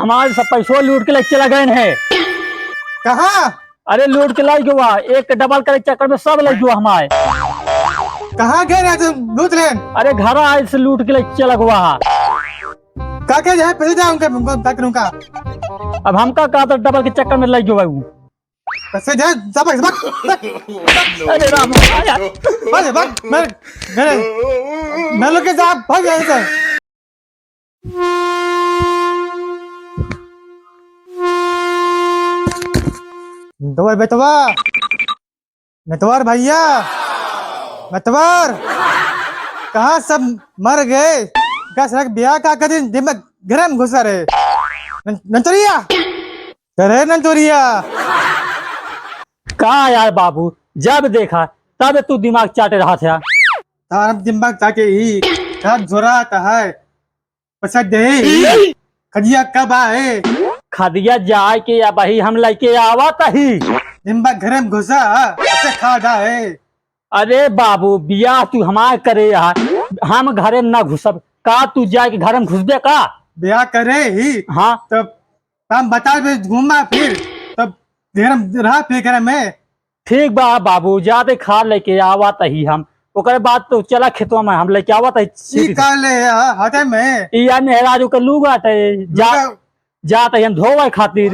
हमारे सब पैसों लूट के ले चला गए हैं। कहाँ अरे लूट के लाई हुआ एक डबल करे चक्कर में सब ले हुआ हमारे। कहाँ गए रहे तुम लूट लेन? अरे घर आए से लूट के ले चला हुआ। काके जाए पैसे जाए उनके बकरों का अब हमका कहा तो डबल के चक्कर में लग गया वो। पैसे जाए सबक अरे राम बस मैं लोग के साथ भाग गए थे। नटवर बेटवा नटवर भैया नटवर कहाँ सब मर गए? क्या सड़क ब्याह का कर दिन में घर में घुसा रहे नंचोरिया करे नंचोरिया। कहा यार बाबू जब देखा तब तू दिमाग चाटे रहा था। तार दिमाग ताके ही का जोरा है पैसा दे खजिया कब आए? खदिया जाए के या भाई हम लेके आवा तही दिमाग घर में घुसा ऐसे खा जा है। अरे बाबू बियाह तू हमारे करे यार हम घरे में ना घुसब का तू जाके घर में घुसबे का? ब्याह करे ही हाँ तब हम बता घूमा फिर तब घर में रहा फिर घर में। ठीक बा बाबू जाते खा लेके आवा तही हम ओकर बाद तो चला खेतवा में हम लेके आवा तही कर ले हाथे में इया मेहराजू के लूगा जा जाते हम धोवे खातिर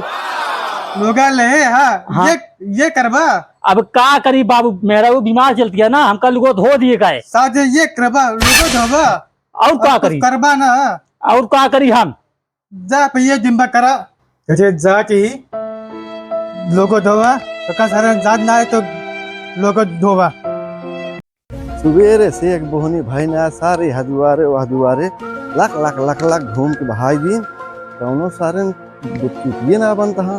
लोग ले हाँ। ये करबा अब का करी बाबू मेरा वो बीमार चलती है ना हम कल को धो दिए गए साथ ये करबा लोगो धोबा और का करी करबा ना और का करी हम जा पे जिम्बा करा जैसे जा की लोगो धोबा तो का सारा जात ना है तो लोगो धोबा। सुबेरे से एक बोहनी भाई ने सारे हदुआरे लाख लाख लाख लाख घूम के बहाई दिन कौनो सारे चुटिए ना बनता हाँ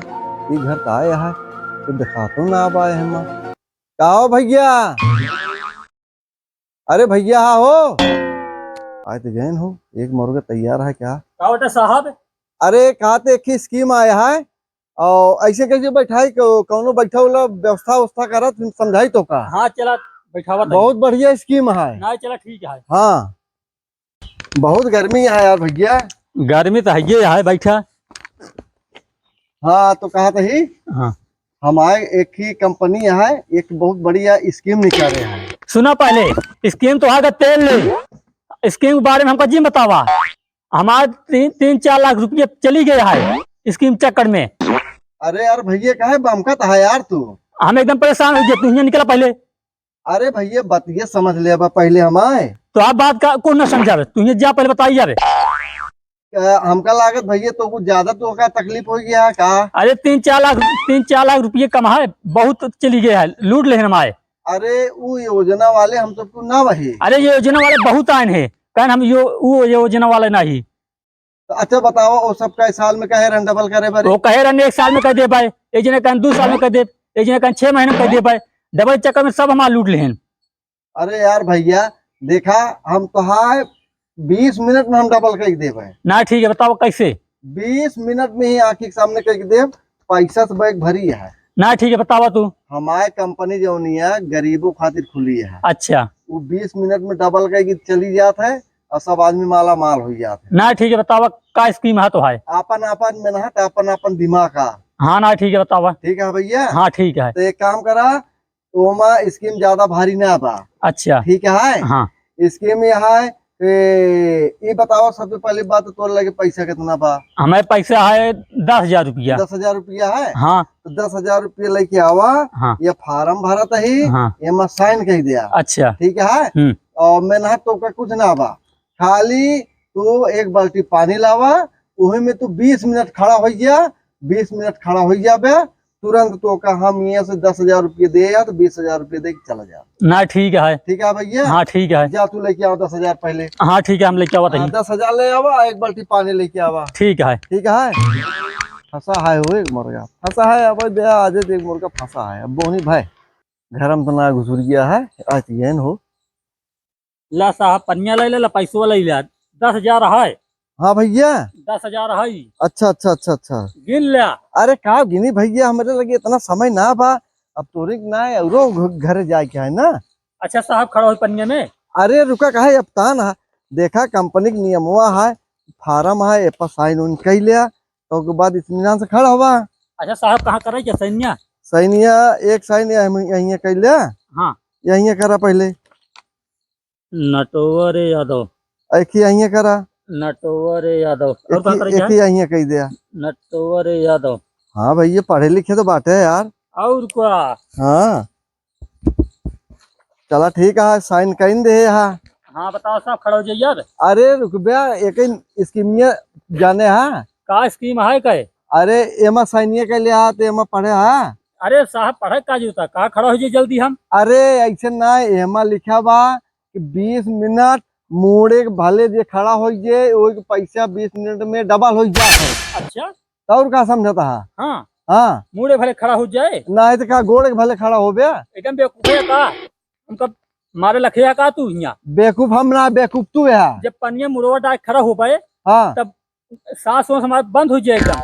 ये घर का आया है तो दिखा तो ना अब आए हम का हो भैया? अरे भैया हाँ हो आए तो जैन हो एक मुर्गा तैयार है क्या? साहब अरे कहा तो एक ही स्कीम आया है और ऐसे कैसे बैठाई कौनो बैठा वाला व्यवस्था करा तुम समझाई तो का? हाँ चला बैठावा बहुत बढ़िया स्कीम है। ना चला ठीक है। हाँ बहुत गर्मी है यार भैया। गर्मी तो है बैठा। हाँ तो कहा था ही हाँ हमारे एक ही कंपनी है एक बहुत बढ़िया स्कीम निकाल रहे हैं। सुना पहले स्कीम तो है तेल ले स्कीम के बारे में हमको जी बतावा। हमारे 3-4 लाख रुपये चली गए है स्कीम चक्कर में। अरे यार भैया कहे बमका था यार तू हम एकदम परेशान हो गए तू निकला पहले। अरे भैया बतिए समझ ले अब पहले हम आए तो आप बात का कौन ना समझा तू जा पहले बताइए यार। हमका लागत भैया तो कुछ ज्यादा तो का तकलीफ हो गया है का? अरे 3-4 लाख रुपये कम है बहुत चली गए है लूट ले हमारे। अरे वो योजना वाले हम सबको ना वही। अरे ये योजना वाले बहुत आए हैं कहन हम वो योजना वाले नहीं। तो अच्छा बताओ वो सब का साल में कहे रन डबल करे बारे? वो कहे रन 1 साल में कर दे पाए एक जने कहन 2 साल में कर दे एक जने कहन 6 महीने में कर दे पाए डबल चक्कर में सब हमारा लूट ले हैं। अरे यार भैया देखा हम तो है 20 मिनट में हम डबल कर दे पाए ना ठीक है बताओ कैसे? 20 मिनट में ही आंखी के सामने कर दे पैसा से बैग भरी है। ना ठीक है बतावा तू। हमारे कंपनी जो है गरीबों खातिर खुली है। अच्छा वो 20 मिनट में डबल कर चली जात है और सब आदमी माला माल हो जाते हैं। ना ठीक है बतावा का स्कीम है तो है? अपन मेहनत अपन दिमाग का। हाँ ना ठीक है बतावा। ठीक है भैया हाँ ठीक है। तो एक काम करा ओमा स्कीम ज्यादा भारी ना बा। अच्छा ठीक है हाँ स्कीम यह है ये बताओ सबसे पहली बात तो तोर लगे पैसा कितना बा? हमें पैसा है 10,000 रुपया। 10,000 रुपया है। हाँ तो 10,000 रुपया लेके आवा। हाँ ये फार्म भरत ही हाँ ये मैं साइन कह दिया। अच्छा ठीक है और मेहनत तो का कुछ ना बा खाली तू एक बाल्टी पानी लावा वही में तू 20 मिनट खड़ा हो गया 20 मिनट खड़ा हो जाबे तुरंत तो का हम यहाँ से 10,000 रुपये दे या तो 20,000 रुपये दे के चला जा। ना ठीक है। ठीक है भैया? हाँ ठीक है। जा तू लेके आओ 10,000 पहले। हाँ ठीक है हम लेके आवा तही। 10,000 ले आवा एक बाल्टी पानी लेके आवा। ठीक है। ठीक है फंसा है वो एक मुर्गा फंसा है अब दे आज एक मुर्गा फंसा है अब बोनी भाई घर में तो ना घुसुर गया है आज येन हो। ला साहब पनिया ले ला पैसो ले लिया 10,000 है। हाँ भैया 10,000 है। अच्छा अच्छा अच्छा अच्छा गिन लिया। अरे का गिनी भैया हमारे लगे इतना समय ना बा अब तोरे ना औरो घर जाए के है ना। अच्छा साहब खड़ा हो पनिया में। अरे रुका कहा अब तान है देखा कंपनी के नियमवा है फार्म है ए पर साइन उन कह लिया तो के बाद इत्मीनान से खड़ा हुआ। अच्छा साहब कहाँ करे क्या सैन्य? सैनिया एक सैन्य यहीं कैले, हाँ यहीं करा पहले, नटवर यादव, एक ही यहीं करा, नटवर यादव और कहाँ करे एक क्या? ही यहीं कह दिया। नटवर यादव हाँ भैया पढ़े लिखे तो बाटे है यार। और क्या? हाँ चला ठीक है, साइन कर दे यहाँ। हाँ बताओ साहब, खड़ा हो जाइए यार। अरे रुक बया, एक स्कीमिया जाने हा। का स्कीम है का? अरे एमा साइनिया के लिए हा तो एमा पढ़े हा। अरे साहब पढ़े का जूता, कहाँ खड़ा हो जाइए जल्दी हम। अरे ऐसे ना, एमा लिखा बा कि 20 मिनट मुड़े के भले जे खड़ा हो जाए वो पैसा 20 मिनट में डबल हो जाए। अच्छा और का समझता है? हाँ, हाँ मुड़े भले खड़ा हो जाए। ना है तो का गोड़ के भले खड़ा हो बया। एकदम बेवकूफ है का? हमका मारे लखिया का तू यहाँ? बेवकूफ हम ना, बेवकूफ तू है। जब पनिया मुड़वा डाक खड़ा हो पाए हाँ तब सांस वास हमारा बंद हो जाए एकदम।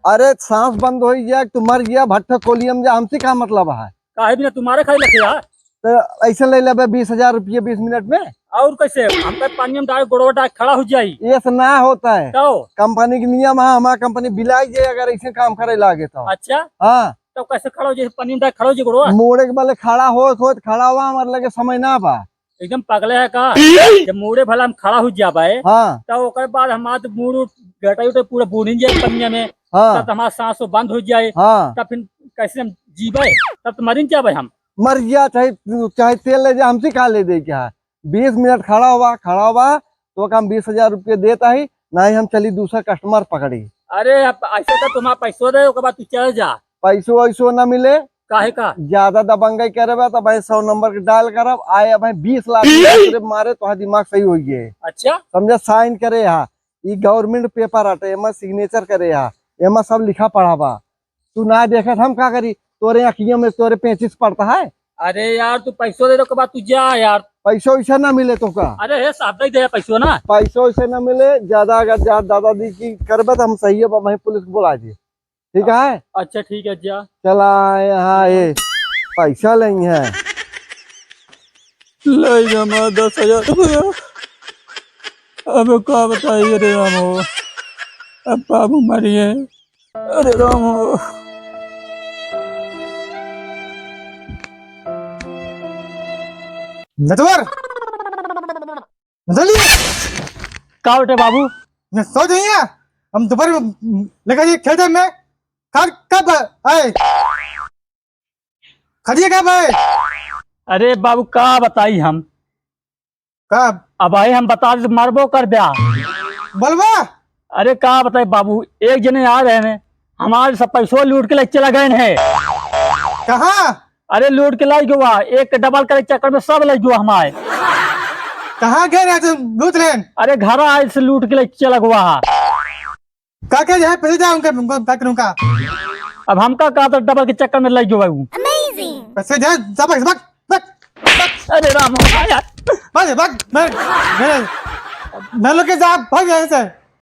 अरे सांस बंद हो जाए तू मर गया भट्टा कोलियम जा, हमसे क्या मतलब है? काहे बिना तुम्हारे खाई लखिया? तो ऐसे ले ले 20,000 रुपये 20 मिनट में। और कैसे हमका पानी में डाल गोड़वा डाक खड़ा हो जाई? ये से ना होता है, तो कंपनी के नियम है, हमारा कंपनी बिलाई जाए अगर ऐसे काम करे लागे तो। अच्छा हाँ तब कैसे खड़ा हो जाए? पानी में डाक खड़ा हो जाए गोड़वा? मोड़े के भले खड़ा हो खड़ा हुआ हमारे लगे समय ना बा। एकदम पगले है का? जब मुड़े भला हम खड़ा हो जाए हाँ तब ओकर बाद हमारा तो मुड़ गटाई उटे पूरा बूढ़ जाए पनिया में। हाँ तब हमारा सांस बंद हो जाए, हाँ तब फिर कैसे हम जीवे? तब तो मरीन जाबे हम। मर गया, चाहे चाहे तेल ले जा, हमसे खा ले दे क्या? 20 मिनट खड़ा हुआ तो हम 20,000 रुपये देता ही ना ही हम चली दूसरा कस्टमर पकड़ी। अरे अब ऐसे तो तुम्हारा पैसो दे, ओकर बाद तू चल जा। पैसो वैसो न मिले, काहे का? ज्यादा दबंगई करे तो भाई 100 नंबर के डायल करब आए भाई 20 लाख रुपये मारे तो दिमाग सही हो गए। अच्छा समझा? साइन करे यहाँ, ये गवर्नमेंट पेपर आटे, एमा सिग्नेचर करे यहाँ, एमा सब लिखा पढ़ा बा। तू ना देखा हम का करी? तोरे अखियों में तोरे 35 पड़ता है। अरे यार तू पैसो दे, ओकर बाद तू जा यार। पैसो वैसा ना मिले तो का? अरे हे साहब दे पैसो ना। पैसो वैसे ना मिले, ज्यादा अगर दादादी की करबे तो हम सही है वही पुलिस को बुला दिए, ठीक है? अच्छा ठीक है जा। चला यहाँ ये पैसा लेंगे है। ले जमा 10,000 रुपया। अब क्या बताइए रे रामो, अब बाबू मरिए। अरे रामो नटवर नटवली का उठे बाबू? मैं सो जाइए, हम दोपहर में लेकर ये खेलते में कब आए खड़िए कब आए? अरे बाबू का बताई हम? कब अब आई हम बता दे मारबो कर दिया। बोलवा? अरे का बताए बाबू, एक जने आ रहे हैं हमारे सब पैसों लूट के ले चला गए हैं। कहाँ अरे लूट के लाई हुआ, एक डबल करे चक्कर में सब लग गया हमारे। कहाँ गए रहे तुम लूट रहे? अरे घर आए से लूट के ले चला हुआ। काका जो है पैसे जाओ उनका का करूँगा? अब हमका कहा था डबल के चक्कर में लग गया हूँ। पैसे जाए सबक सबक बक अरे राम यार, बक बक मैं लोग के साथ भाग गए से।